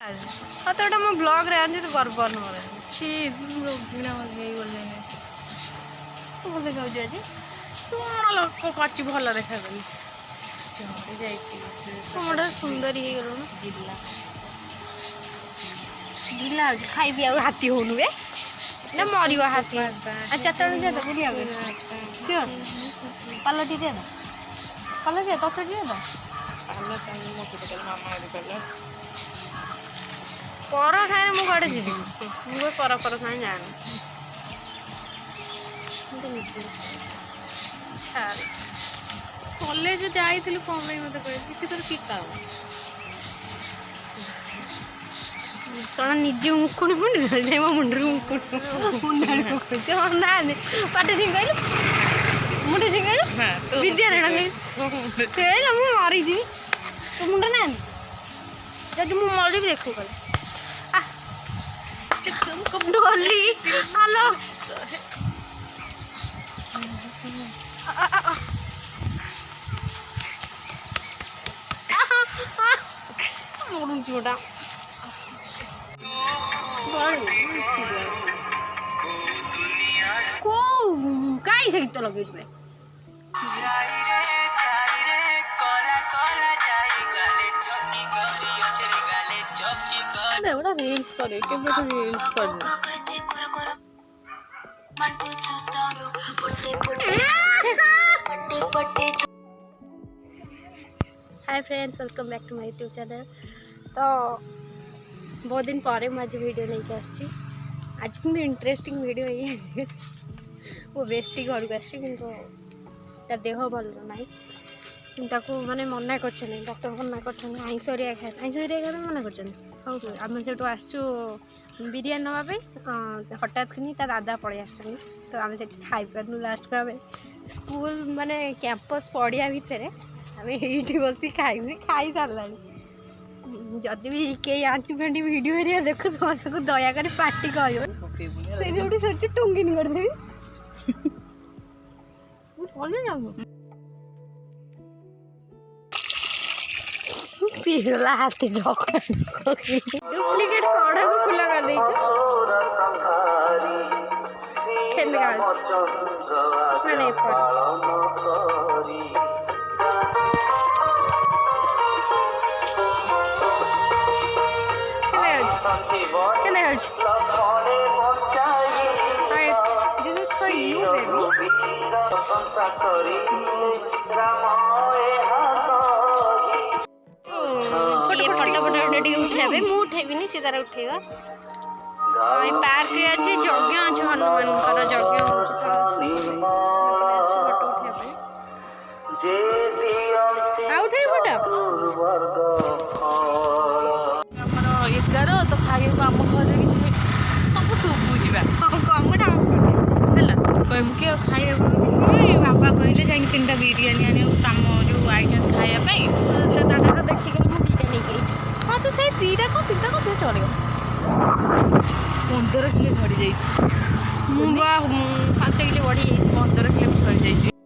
ହାତଟା ମୁଁ ବ୍ଲଗ୍ରେ ଆଣିଛି ତୁ କରିପାରୁନୁ ମୋର ଛି ଘିଣା ହେଇଗଲେ ଭଲ ଦେଖାଯାଉଛି ଆଜି କଣ ଲୋକ କରିଛି ଭଲ ଦେଖାଗଲି ଝଡ଼ି ଯାଇଛି ତୁମଟା ସୁନ୍ଦରୀ ହେଇଗଲୁଣୁ ଜିଲ୍ଲା ଢିଲା ହେଉଛି ଖାଇବି ଆଉ ହାତୀ ହଉନୁ ବେ ନା ମରିବ ହାତୀ ଆଉ 4ଟା ବେଳକୁ ଯିବା ତ ବୁଲିବାକୁ ସିଓର ପାଲ ଟିକେ ଯିବା ତ ପାଲ ଯିବା ତତେ ଯିବା ତ ପର ସାଙ୍ଗରେ ମୁଁ କୁଆଡ଼େ ଯିବି ମୁଁ ପର ସାଙ୍ଗେ ଯାଆନି କଲେଜ ଯାଇଥିଲୁ କ'ଣ ପାଇଁ ମୋତେ କହିଲି କିଛି ତୋର କି କାମ ଶୁଣ ନିଜେ ମୁକୁଣି ମୁଣ୍ଡି ଯାଇ ମୋ ମୁଣ୍ଡରୁ ମୁଣ୍ଡାଣି ନାହାନ୍ତି ପାଟି ସିଂ କହିଲୁ ମୁଣ୍ଡି ସିଂ କହିଲୁ ବିଦ୍ୟାରାୟଣ କହିଲୁ ମୁଁ ମରିଯିବି ତୋ ମୁଣ୍ଡ ନାହାନ୍ତି ଯଦି ମୁଁ ମରିବି ଦେଖୁ କଲେ ଡଲି ହ୍ୟାଲୋ ମରୁଛି ଗୋଟା କାଇଁ ସେ ଗୀତ ଲଗେଇଛୁ ଗୋଟେ ରିଲ୍ସ କରେ କେବେଠୁ ରିଲ୍ସ କରିନି hi friends welcome back to my YouTube channel तो बहुत दिन पर मुझे वीडियो लेके आसी आज कि इंटरेस्टिंग वीडियो ये वो बेस्टी घर को आसी देह भल ना माने मना कर डॉक्टर मना कर आईंष खाए मना कर आम से आसचु बिरियानी नापी हठात कि दादा पलि आस तो आम से खाई पार्नु लास्ट को आम स्कूल माने कैंपस पड़िया भितर आम ये बस खाई सारा जदि भी कई आंटी फांटी वीडियो एरिया देखो तो दयाकर पार्टी कर सोच टुंगिन करदेवी पीला हाथी डुप्लिकेट कड़ा को खुला कर देइछ केंद गाल माने This is for you, baby. Photo उठे मु उठेबी सी तार उठेगा पार्क अच्छे यज्ञ अच्छे हनुमान यज्ञ उठे फोटो 11 तो खाइए आम घर सब शुभुजा कमी कि खाइए बाबा कहले जा 3टा बिरियानी आने आम जो आइटम खायापी दादा तो देखिए बिरियानी हाँ तो से 3टा को 3टा को चलो 15 किलो झड़ी जाइए 5 किलो बढ़ी 15 किलो झड़ी जाइए